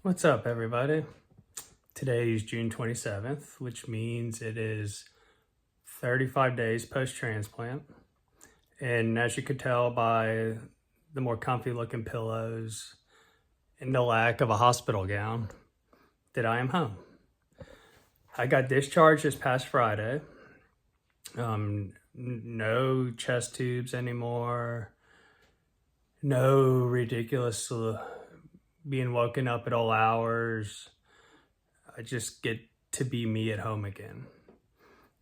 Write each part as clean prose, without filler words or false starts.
What's up, everybody? Today is June 27th, which means it is 35 days post-transplant. And as you could tell by the more comfy looking pillows and the lack of a hospital gown, that I am home. I got discharged this past Friday. No chest tubes anymore. No ridiculous being woken up at all hours. I just get to be me at home again.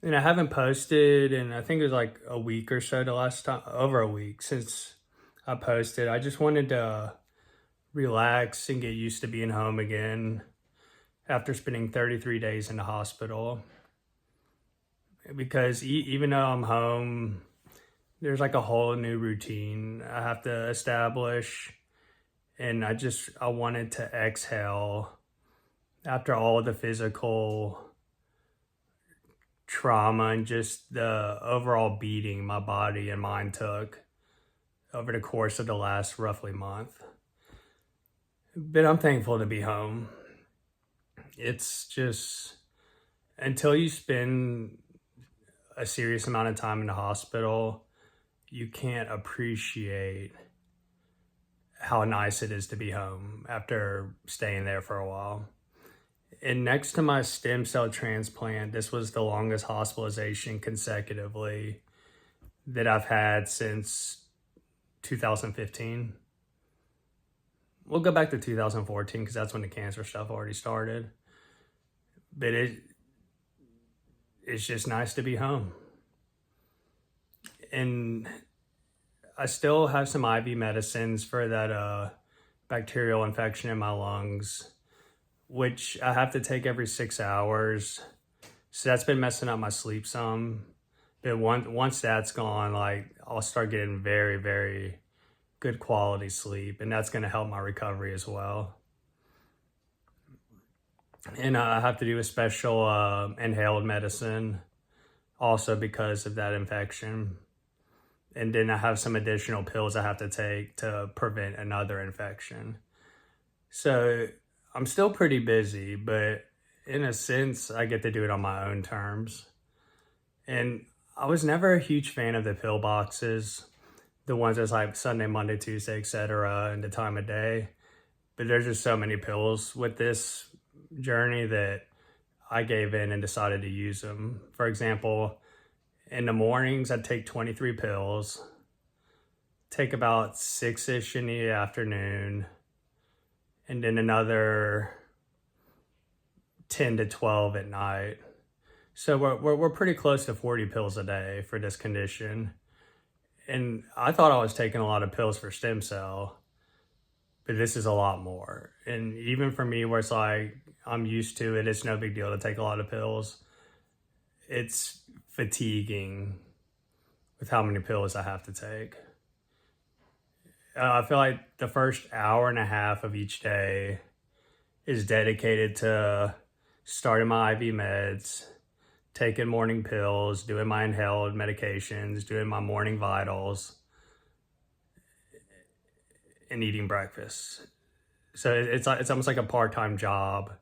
And I haven't posted, and I think it was like a week or so the last time, over a week since I posted. I just wanted to relax and get used to being home again after spending 33 days in the hospital. Because even though I'm home, there's like a whole new routine I have to establish. And I wanted to exhale after all the physical trauma and just the overall beating my body and mind took over the course of the last roughly month. But I'm thankful to be home. It's just until you spend a serious amount of time in the hospital, you can't appreciate how nice it is to be home after staying there for a while. And next to my stem cell transplant, this was the longest hospitalization consecutively that I've had since 2015. We'll go back to 2014 because that's when the cancer stuff already started. But it's just nice to be home. And I still have some IV medicines for that bacterial infection in my lungs, which I have to take every 6 hours. So that's been messing up my sleep some. But once that's gone, like I'll start getting very, very good quality sleep, and that's going to help my recovery as well. And I have to do a special inhaled medicine also because of that infection. And then I have some additional pills I have to take to prevent another infection. So I'm still pretty busy, but in a sense, I get to do it on my own terms. And I was never a huge fan of the pill boxes, the ones that's like Sunday, Monday, Tuesday, etc., and the time of day. But there's just so many pills with this journey that I gave in and decided to use them. For example, in the mornings, I'd take 23 pills, take about 6-ish in the afternoon, and then another 10 to 12 at night. So we're pretty close to 40 pills a day for this condition. And I thought I was taking a lot of pills for stem cell, but this is a lot more. And even for me, where it's like I'm used to it, it's no big deal to take a lot of pills. It's fatiguing with how many pills I have to take. I feel like the first hour and a half of each day is dedicated to starting my IV meds, taking morning pills, doing my inhaled medications, doing my morning vitals, and eating breakfast. So it's almost like a part-time job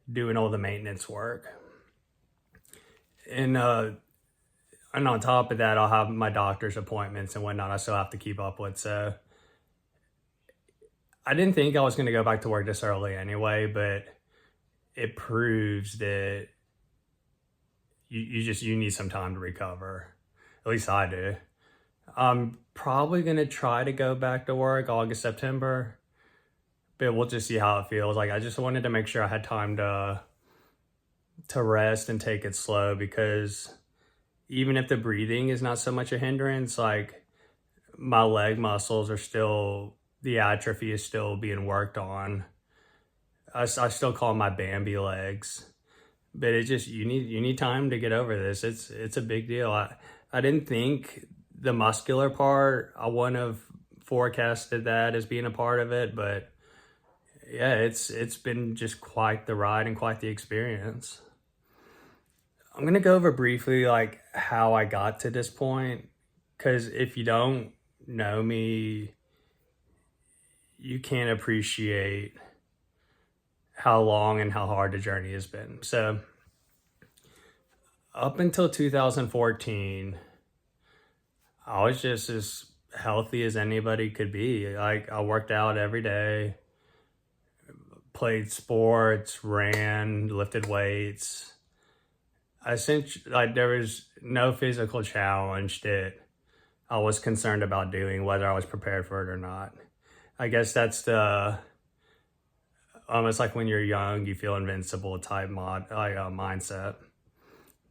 doing all the maintenance work. And on top of that, I'll have my doctor's appointments and whatnot I still have to keep up with. So I didn't think I was going to go back to work this early anyway, but it proves that you need some time to recover. At least I do. I'm probably going to try to go back to work August, September, but we'll just see how it feels. Like I just wanted to make sure I had time to rest and take it slow, because even if the breathing is not so much a hindrance, like my leg muscles are still, the atrophy is still being worked on. I still call them my Bambi legs, but it just, you need time to get over this. It's a big deal. I didn't think the muscular part, I wouldn't have forecasted that as being a part of it, but yeah, it's been just quite the ride and quite the experience. I'm gonna go over briefly like how I got to this point, because if you don't know me, you can't appreciate how long and how hard the journey has been. So up until 2014, I was just as healthy as anybody could be. Like, I worked out every day, played sports, ran, lifted weights. Essentially, like, there was no physical challenge that I was concerned about doing, whether I was prepared for it or not. I guess that's the almost like when you're young, you feel invincible type mindset.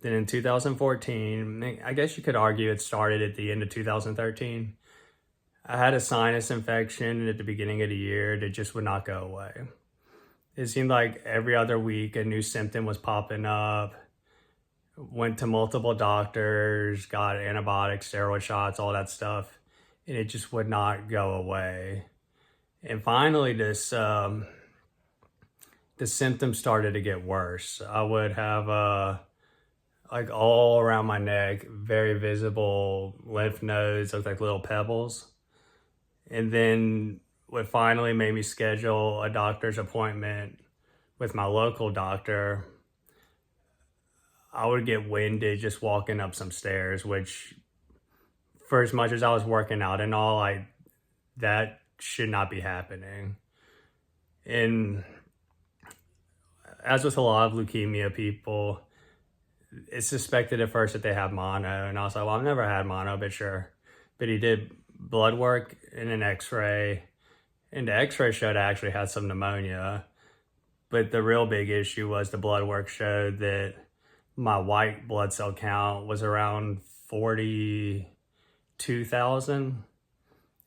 Then in 2014, I guess you could argue it started at the end of 2013. I had a sinus infection at the beginning of the year that just would not go away. It seemed like every other week a new symptom was popping up. Went to multiple doctors, got antibiotics, steroid shots, all that stuff, and it just would not go away. And finally, the symptoms started to get worse. I would have like all around my neck, very visible lymph nodes, looked like little pebbles. And then what finally made me schedule a doctor's appointment with my local doctor, I would get winded just walking up some stairs, which for as much as I was working out and all, that should not be happening. And as with a lot of leukemia people, it's suspected at first that they have mono. And I was like, well, I've never had mono, but sure. But he did blood work and an x-ray. And the x-ray showed I actually had some pneumonia. But the real big issue was the blood work showed that my white blood cell count was around 42,000.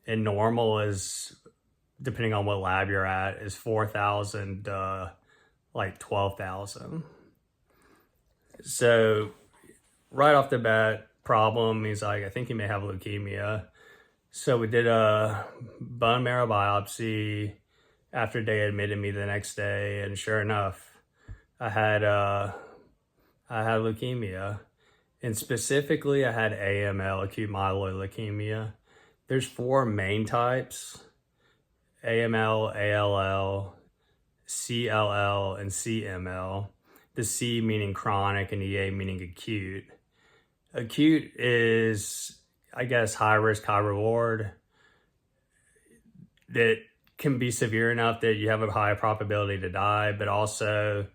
And normal is, depending on what lab you're at, is 4,000 like 12,000. So right off the bat, problem, he's like, I think you may have leukemia. So we did a bone marrow biopsy after they admitted me the next day, and sure enough, I had leukemia, and specifically I had AML, acute myeloid leukemia. There's 4 main types: AML, ALL, CLL, and CML. The C meaning chronic and the A meaning acute. Acute is, I guess, high risk, high reward. That can be severe enough that you have a high probability to die, but also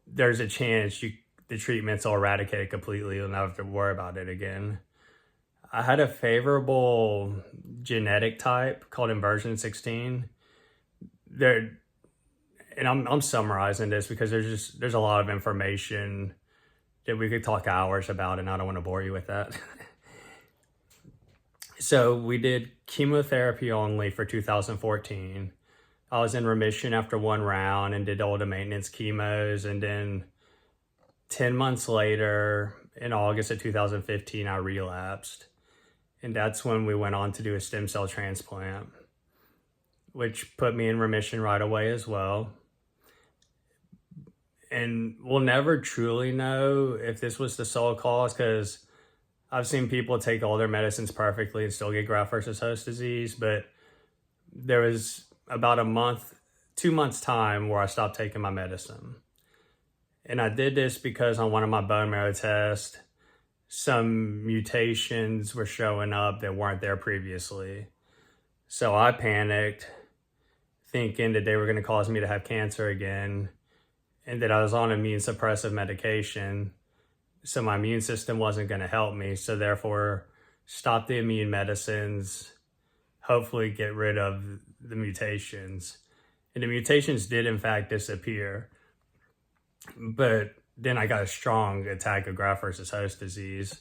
there's a chance the treatments will eradicate it completely. You'll never have to worry about it again. I had a favorable genetic type called inversion 16. And I'm summarizing this because there's a lot of information that we could talk hours about, and I don't want to bore you with that. So we did chemotherapy only for 2014. I was in remission after 1 round and did all the maintenance chemos. And then 10 months later, in August of 2015, I relapsed. And that's when we went on to do a stem cell transplant, which put me in remission right away as well. And we'll never truly know if this was the sole cause, because I've seen people take all their medicines perfectly and still get graft versus host disease. But there was about 2 months time where I stopped taking my medicine. And I did this because on one of my bone marrow tests, some mutations were showing up that weren't there previously. So I panicked, thinking that they were going to cause me to have cancer again, and that I was on immune suppressive medication, so my immune system wasn't going to help me. So therefore, stop the immune medicines, hopefully get rid of the mutations. And the mutations did in fact disappear. But then I got a strong attack of graft versus host disease.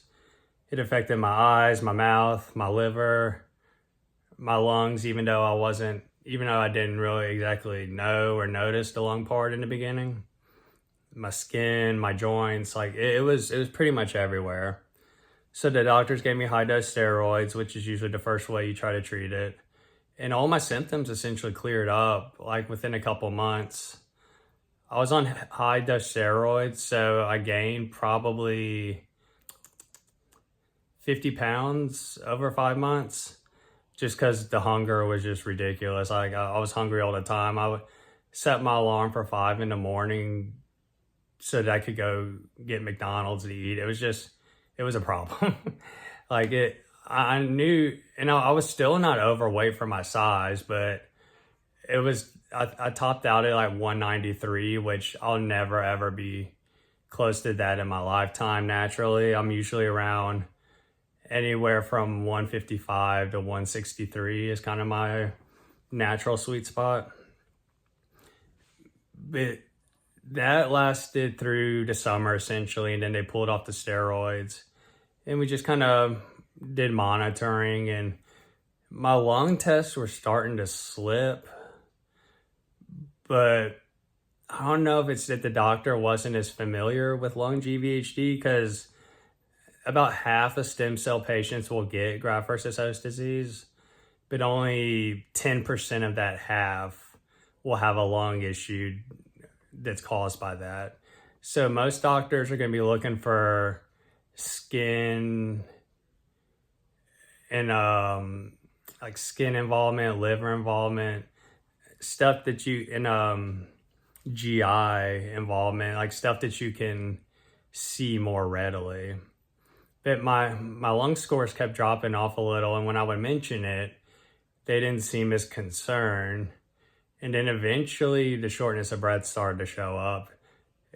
It affected my eyes, my mouth, my liver, my lungs, even though I didn't really exactly know or notice the lung part in the beginning. My skin, my joints, like it was pretty much everywhere. So the doctors gave me high dose steroids, which is usually the first way you try to treat it. And all my symptoms essentially cleared up like within a couple months. I was on high dose steroids, so I gained probably 50 pounds over 5 months, just because the hunger was just ridiculous. Like I was hungry all the time. set my alarm for 5 in the morning so that I could go get McDonald's to eat. It was a problem. Like I knew, and I was still not overweight for my size, but I topped out at like 193, which I'll never ever be close to that in my lifetime naturally. I'm usually around anywhere from 155 to 163 is kind of my natural sweet spot. But that lasted through the summer essentially, and then they pulled off the steroids. And we just kind of did monitoring, and my lung tests were starting to slip. But I don't know if it's that the doctor wasn't as familiar with lung GVHD, because about half of stem cell patients will get graft versus host disease, but only 10% of that half will have a lung issue that's caused by that. So most doctors are going to be looking for skin and like skin involvement, liver involvement, stuff that you and GI involvement, like stuff that you can see more readily. But my lung scores kept dropping off a little, and when I would mention it, they didn't seem as concerned. And then eventually the shortness of breath started to show up.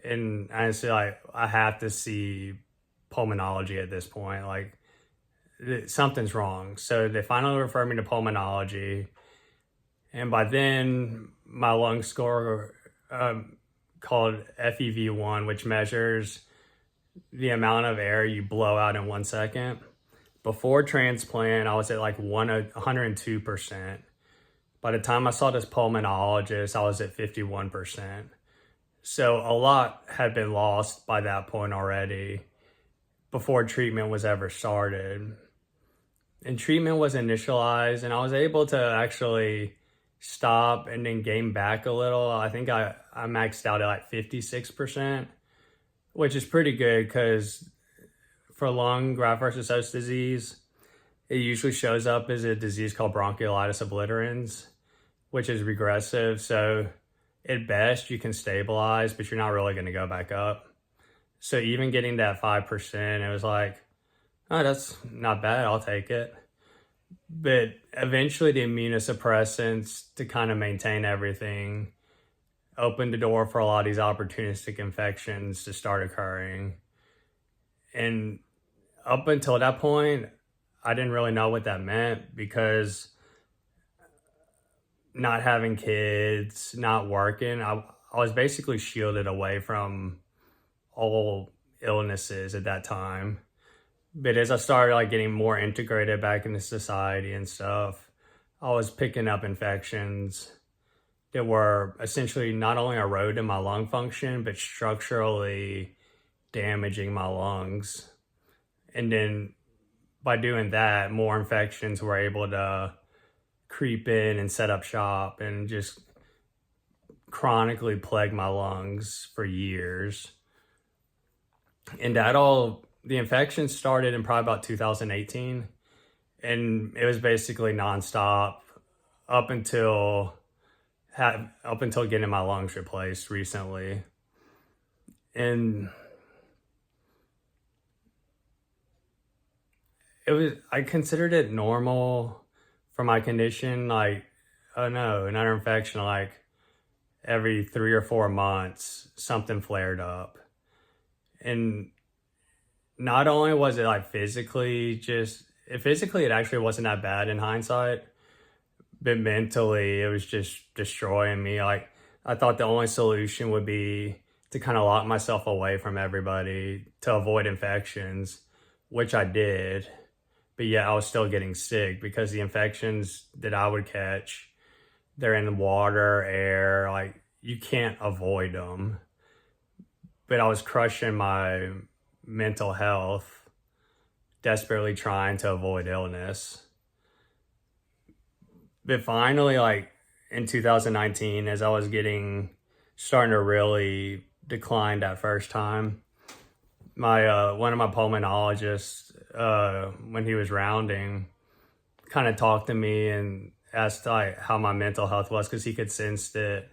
And honestly, like, I have to see pulmonology at this point. Like, something's wrong. So they finally referred me to pulmonology. And by then, my lung score, called FEV1, which measures the amount of air you blow out in 1 second. Before transplant, I was at like 102%. By the time I saw this pulmonologist, I was at 51%. So a lot had been lost by that point already before treatment was ever started. And treatment was initialized, and I was able to actually stop and then gain back a little. I think I maxed out at like 56%, which is pretty good because for lung graft versus host disease, it usually shows up as a disease called bronchiolitis obliterans, which is regressive. So at best you can stabilize, but you're not really going to go back up. So even getting that 5%, it was like, oh, that's not bad, I'll take it. But eventually the immunosuppressants to kind of maintain everything opened the door for a lot of these opportunistic infections to start occurring. And up until that point, I didn't really know what that meant, because not having kids, not working, I was basically shielded away from all illnesses at that time. But as I started like getting more integrated back into society and stuff, I was picking up infections that were essentially not only eroding my lung function, but structurally damaging my lungs. And then by doing that, more infections were able to creep in and set up shop and just chronically plague my lungs for years. And the infection started in probably about 2018, and it was basically nonstop up until getting my lungs replaced recently. And I considered it normal for my condition. Like, oh no, another infection, like every 3 or 4 months, something flared up. And not only was it like physically it actually wasn't that bad in hindsight, but mentally it was just destroying me. Like, I thought the only solution would be to kind of lock myself away from everybody to avoid infections, which I did. But yeah, I was still getting sick because the infections that I would catch, they're in water, air, like you can't avoid them. But I was crushing my mental health, desperately trying to avoid illness. But finally, like in 2019, as I was starting to really decline that first time, my one of my pulmonologists, when he was rounding, kind of talked to me and asked like how my mental health was, because he could sense that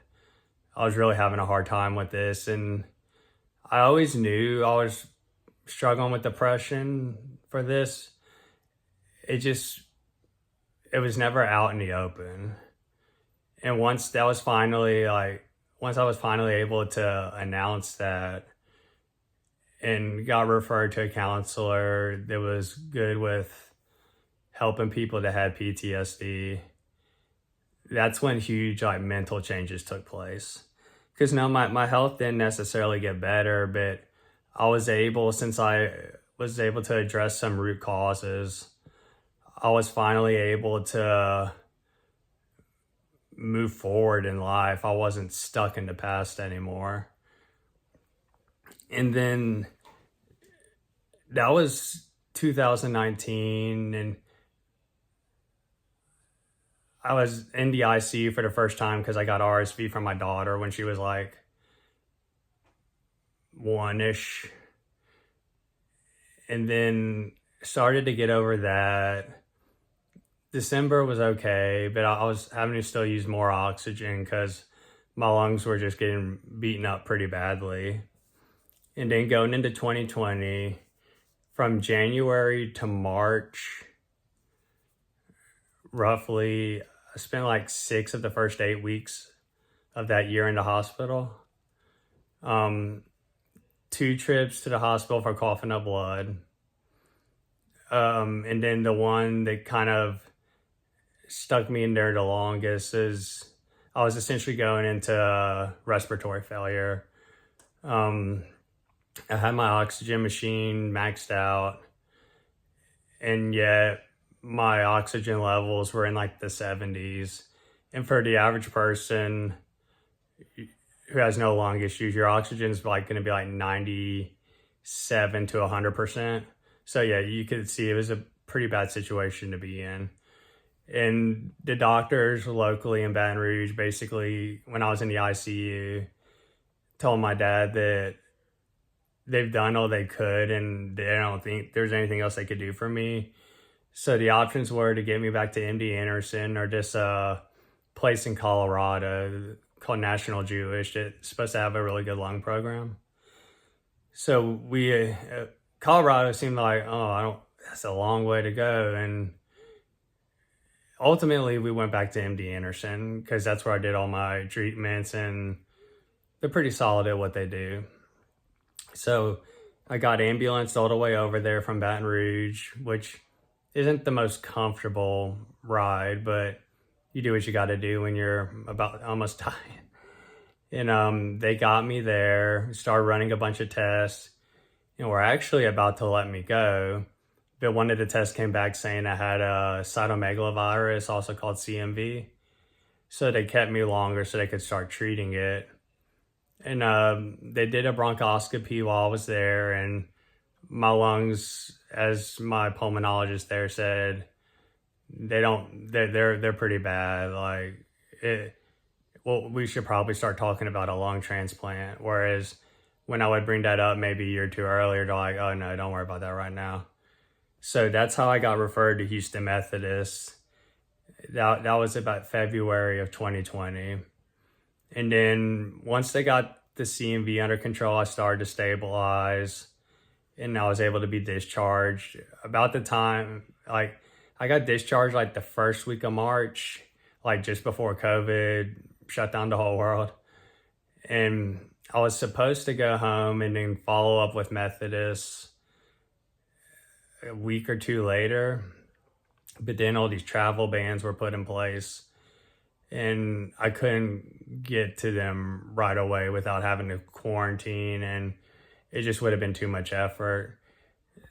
I was really having a hard time with this. And I always knew I was struggling with depression for this. It was never out in the open. And once I was finally able to announce that and got referred to a counselor that was good with helping people that had PTSD, that's when huge like mental changes took place. Because no, my health didn't necessarily get better, but since I was able to address some root causes, I was finally able to move forward in life. I wasn't stuck in the past anymore. And then that was 2019, and I was in the ICU for the first time because I got RSV from my daughter when she was like 1-ish. And then started to get over that. December was okay, but I was having to still use more oxygen because my lungs were just getting beaten up pretty badly. And then going into 2020, from January to March, roughly, I spent like 6 of the first 8 weeks of that year in the hospital. 2 trips to the hospital for coughing up blood. And then the one that kind of stuck me in there the longest is I was essentially going into respiratory failure. I had my oxygen machine maxed out, and yet my oxygen levels were in like the 70s. And for the average person who has no lung issues, your oxygen is like going to be like 97 to 100%. So yeah, you could see it was a pretty bad situation to be in. And the doctors locally in Baton Rouge, basically, when I was in the ICU, told my dad that they've done all they could and they don't think there's anything else they could do for me. So the options were to get me back to MD Anderson or this place in Colorado called National Jewish that's supposed to have a really good lung program. So Colorado seemed like, that's a long way to go. And ultimately we went back to MD Anderson because that's where I did all my treatments, and they're pretty solid at what they do. So I got ambulanced all the way over there from Baton Rouge, which isn't the most comfortable ride, but you do what you got to do when you're about almost dying. And they got me there, started running a bunch of tests, and were actually about to let me go. But one of the tests came back saying I had a cytomegalovirus, also called CMV. So they kept me longer so they could start treating it. And they did a bronchoscopy while I was there, and my lungs, as my pulmonologist there said, they're pretty bad. We should probably start talking about a lung transplant. Whereas when I would bring that up maybe a year or two earlier, they're like, oh no, don't worry about that right now. So that's how I got referred to Houston Methodist. That was about February of 2020. And then once they got the CMV under control, I started to stabilize, and I was able to be discharged. About the time, I got discharged like the first week of March, like just before COVID shut down the whole world. And I was supposed to go home and then follow up with Methodist a week or 2 later. But then all these travel bans were put in place, and I couldn't get to them right away without having to quarantine, and it just would have been too much effort.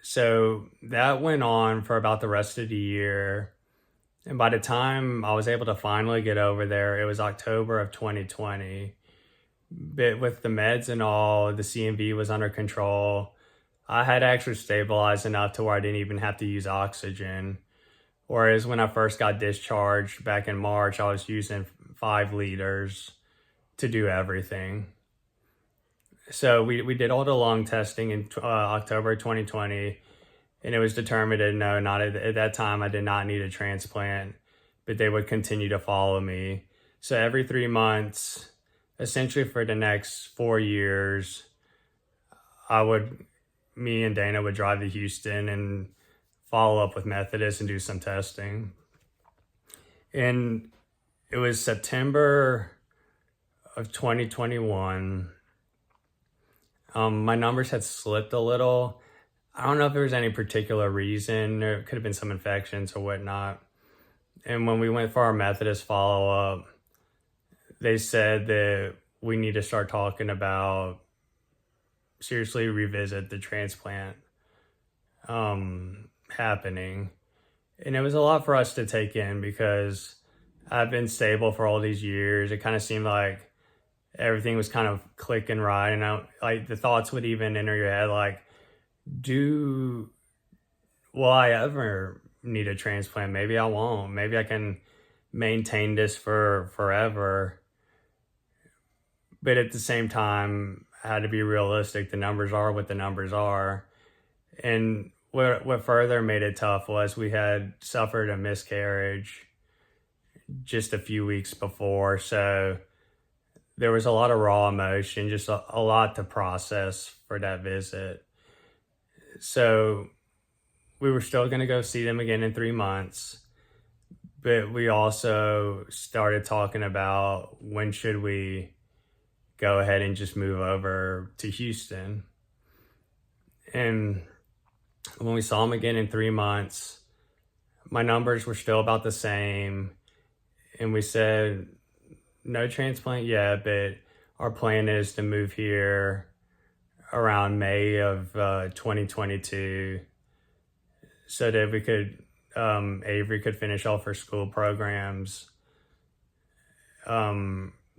So that went on for about the rest of the year. And by the time I was able to finally get over there, it was October of 2020. But with the meds and all, the CMV was under control. I had actually stabilized enough to where I didn't even have to use oxygen. Whereas when I first got discharged back in March, I was using 5 liters to do everything. So we did all the lung testing in October 2020, and it was determined that no, not at that time I did not need a transplant, but they would continue to follow me. So every 3 months, essentially for the next 4 years, me and Dana would drive to Houston and follow up with Methodist and do some testing. And it was September of 2021. My numbers had slipped a little. I don't know if there was any particular reason. There could have been some infections or whatnot. And when we went for our Methodist follow-up, they said that we need to start talking about seriously revisit the transplant happening. And it was a lot for us to take in because I've been stable for all these years. It kind of seemed like everything was kind of clicking right. And like the thoughts would even enter your head like, will I ever need a transplant? Maybe I won't. Maybe I can maintain this for forever. But at the same time, I had to be realistic. The numbers are what the numbers are. And what further made it tough was we had suffered a miscarriage just a few weeks before. So there was a lot of raw emotion, just a lot to process for that visit. So we were still going to go see them again in 3 months. But we also started talking about when should we go ahead and just move over to Houston. And when we saw him again in 3 months, my numbers were still about the same. And we said, no transplant yet, but our plan is to move here around May of 2022 so that we could, Avery could finish off her school programs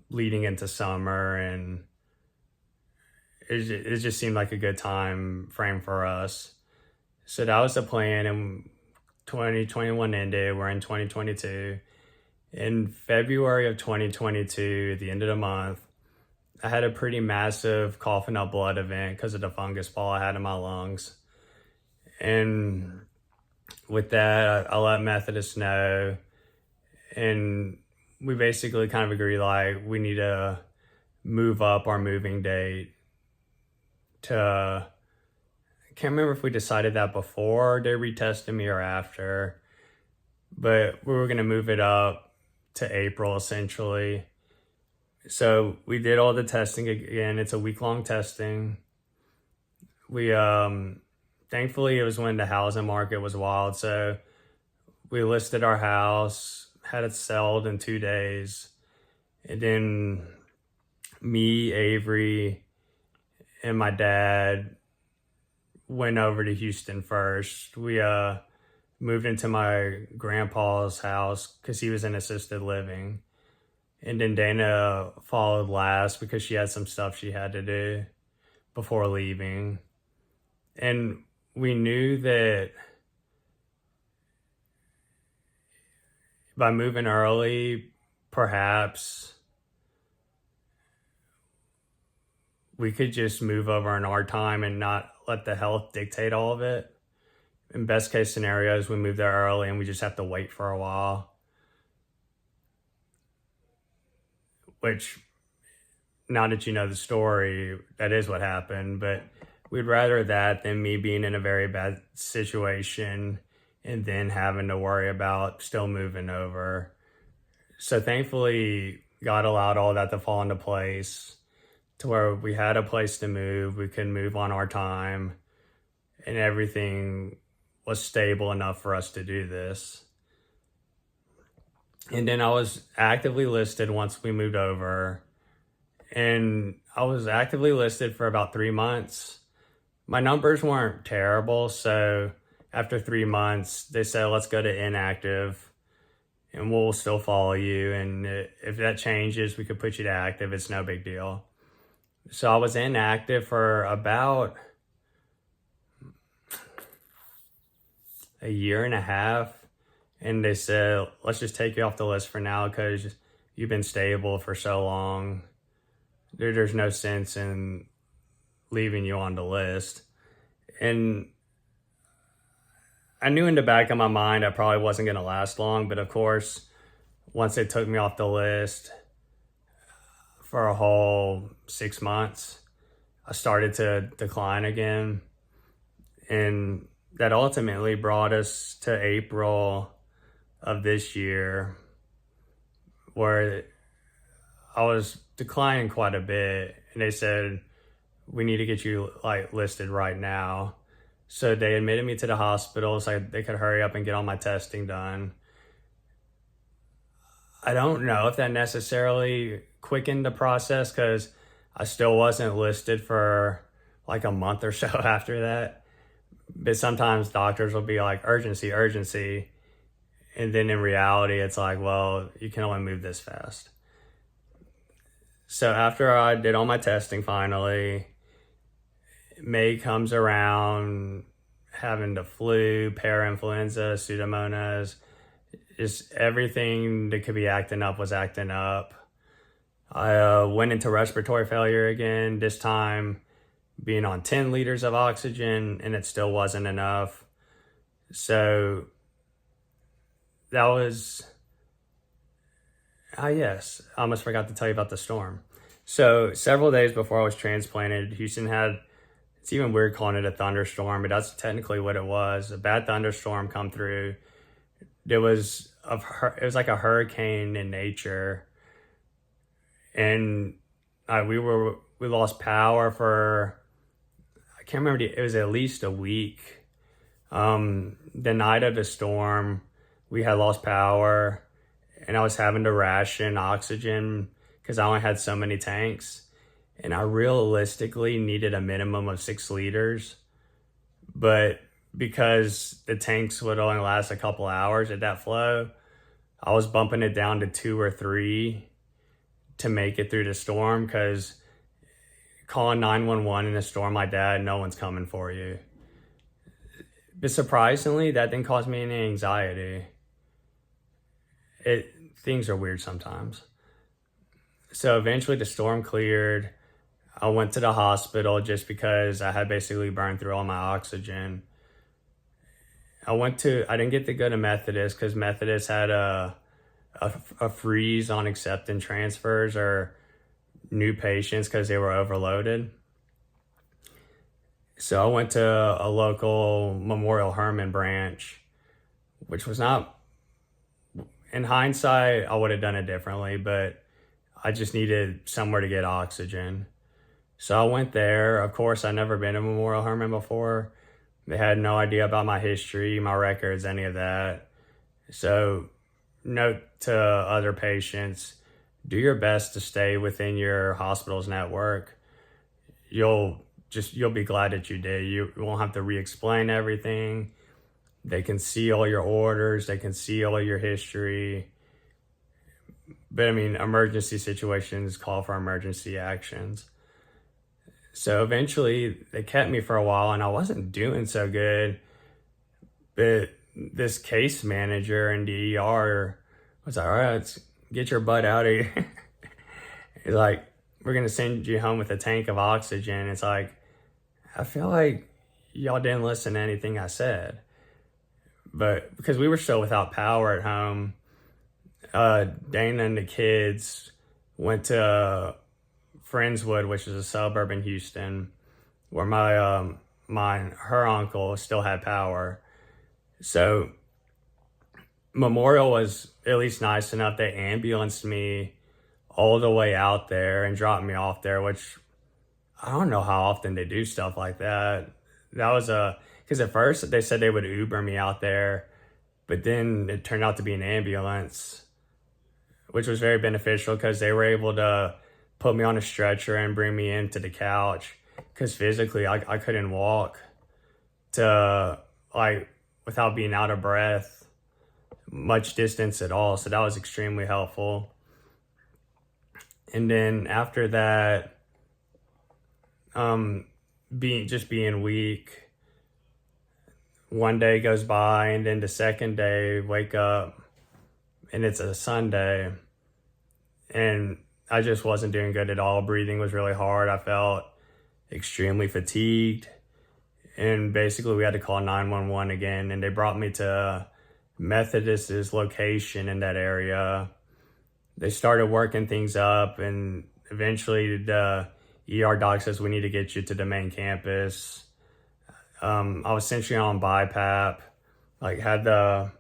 leading into summer. And it just seemed like a good time frame for us. So that was the plan, and 2021 ended. We're in 2022. In February of 2022, at the end of the month, I had a pretty massive coughing up blood event because of the fungus ball I had in my lungs. And with that, I let Methodist know, and we basically kind of agreed like we need to move up our moving date to, I can't remember if we decided that before they retested me or after, but we were going to move it up to April essentially. So we did all the testing again. It's a week-long testing. We thankfully it was when the housing market was wild, so we listed our house, had it sold in 2 days, and then me, Avery, and my dad went over to Houston first. We moved into my grandpa's house because he was in assisted living. And then Dana followed last because she had some stuff she had to do before leaving. And we knew that by moving early, perhaps we could just move over in our time and not let the health dictate all of it. In best case scenarios, we move there early and we just have to wait for a while. Which, now that you know the story, that is what happened. But we'd rather that than me being in a very bad situation and then having to worry about still moving over. So thankfully, God allowed all that to fall into place to where we had a place to move. We could move on our time, and everything was stable enough for us to do this. And then I was actively listed once we moved over, and I was actively listed for about 3 months. My numbers weren't terrible, so after 3 months, they said, let's go to inactive and we'll still follow you. And if that changes, we could put you to active. It's no big deal. So I was inactive for about a year and a half. And they said, let's just take you off the list for now because you've been stable for so long. There's no sense in leaving you on the list. And I knew in the back of my mind I probably wasn't going to last long. But of course, once they took me off the list, for a whole 6 months. I started to decline again, and that ultimately brought us to April of this year, where I was declining quite a bit, and they said, we need to get you like listed right now. So they admitted me to the hospital so they could hurry up and get all my testing done. I don't know if that necessarily quickened the process, because I still wasn't listed for like a month or so after that. But sometimes doctors will be like, urgency, urgency. And then in reality, it's like, well, you can only move this fast. So after I did all my testing finally, May comes around, having the flu, parainfluenza, pseudomonas, just everything that could be acting up was acting up. I went into respiratory failure again, this time being on 10 liters of oxygen, and it still wasn't enough. So that was, yes, I almost forgot to tell you about the storm. So several days before I was transplanted, Houston had, it's even weird calling it a thunderstorm, but that's technically what it was. A bad thunderstorm come through. It was like a hurricane in nature. And we lost power for, I can't remember, it was at least a week. The night of the storm, we had lost power, and I was having to ration oxygen because I only had so many tanks. And I realistically needed a minimum of 6 liters. But because the tanks would only last a couple hours at that flow, I was bumping it down to 2 or 3 to make it through the storm, because calling 911 in a storm like that, no one's coming for you. But surprisingly, that didn't cause me any anxiety. Things are weird sometimes. So eventually the storm cleared. I went to the hospital just because I had basically burned through all my oxygen. I didn't get to go to Methodist because Methodist had a freeze on accepting transfers or new patients because they were overloaded. So I went to a local Memorial Hermann branch, which was not, in hindsight, I would have done it differently, but I just needed somewhere to get oxygen. So I went there. Of course, I'd never been to Memorial Hermann before. They had no idea about my history, my records, any of that. So note to other patients, do your best to stay within your hospital's network. You'll be glad that you did. You won't have to re-explain everything. They can see all your orders. They can see all your history. But I mean, emergency situations call for emergency actions. So eventually they kept me for a while, and I wasn't doing so good. But this case manager in the ER was like, all right, let's get your butt out of here. He's like, we're going to send you home with a tank of oxygen. It's like, I feel like y'all didn't listen to anything I said. But because we were still without power at home, Dana and the kids went to Friendswood, which is a suburb in Houston, where her uncle still had power. So Memorial was at least nice enough. They ambulanced me all the way out there and dropped me off there, which I don't know how often they do stuff like that. That was because at first they said they would Uber me out there, but then it turned out to be an ambulance, which was very beneficial because they were able to put me on a stretcher and bring me into the couch, because physically I couldn't walk without being out of breath much distance at all. So that was extremely helpful. And then after that, being weak, one day goes by, and then the second day wake up and it's a Sunday, and I just wasn't doing good at all. Breathing was really hard. I felt extremely fatigued, and basically we had to call 911 again, and they brought me to Methodist's location in that area. They started working things up, and eventually the ER doc says we need to get you to the main campus. I was essentially on BiPAP, like had the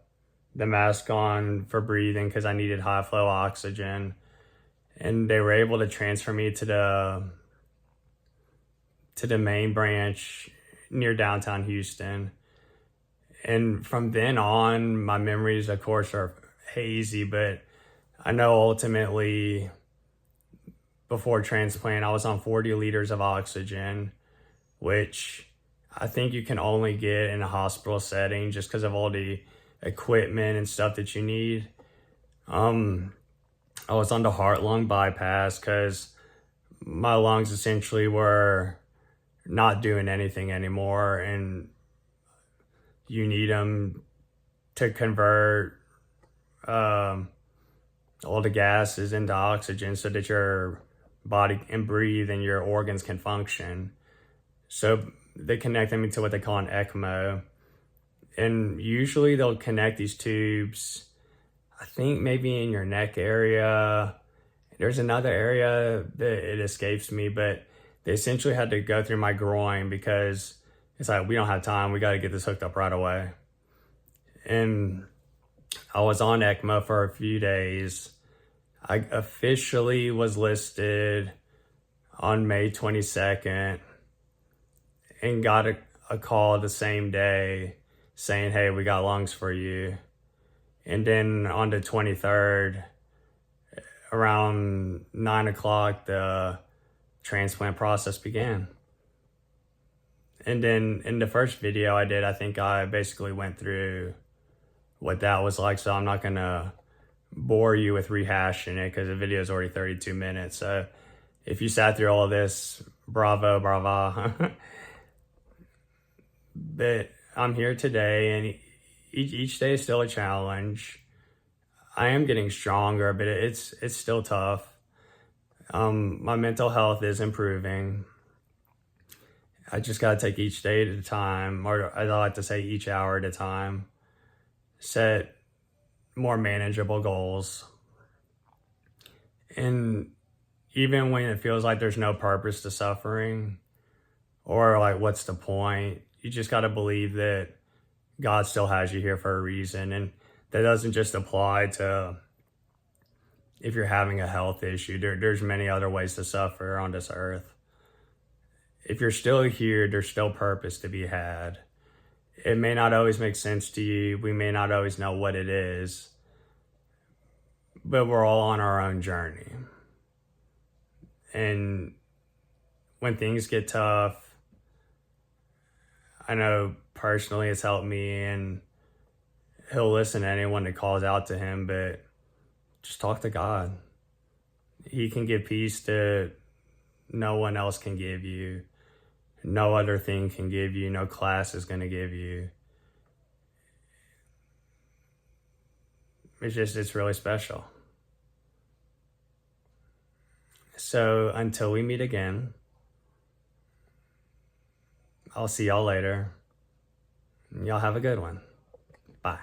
mask on for breathing because I needed high flow oxygen, and they were able to transfer me to the main branch near downtown Houston. And from then on, my memories, of course, are hazy, but I know ultimately before transplant, I was on 40 liters of oxygen, which I think you can only get in a hospital setting just because of all the equipment and stuff that you need. I was on the heart-lung bypass because my lungs essentially were not doing anything anymore, and you need them to convert all the gases into oxygen so that your body can breathe and your organs can function. So they connected me to what they call an ECMO, and usually they'll connect these tubes, I think maybe in your neck area. There's another area that it escapes me, but they essentially had to go through my groin because it's like, we don't have time. We got to get this hooked up right away. And I was on ECMO for a few days. I officially was listed on May 22nd and got a call the same day saying, hey, we got lungs for you. And then on the 23rd, around 9 o'clock, the transplant process began. And then in the first video I did, I think I basically went through what that was like, so I'm not gonna bore you with rehashing it because the video is already 32 minutes. So if you sat through all of this, bravo, brava. But I'm here today, and each day is still a challenge. I am getting stronger, but it's still tough. My mental health is improving. I just gotta take each day at a time, or as I like to say, each hour at a time. Set more manageable goals. And even when it feels like there's no purpose to suffering, or like, what's the point? You just gotta believe that God still has you here for a reason. And that doesn't just apply to if you're having a health issue. There's many other ways to suffer on this earth. If you're still here, there's still purpose to be had. It may not always make sense to you. We may not always know what it is, but we're all on our own journey. And when things get tough, I know personally it's helped me, and he'll listen to anyone that calls out to him, but just talk to God. He can give peace that no one else can give you. No other thing can give you. No class is going to give you. It's really special. So until we meet again, I'll see y'all later. Y'all have a good one. Bye.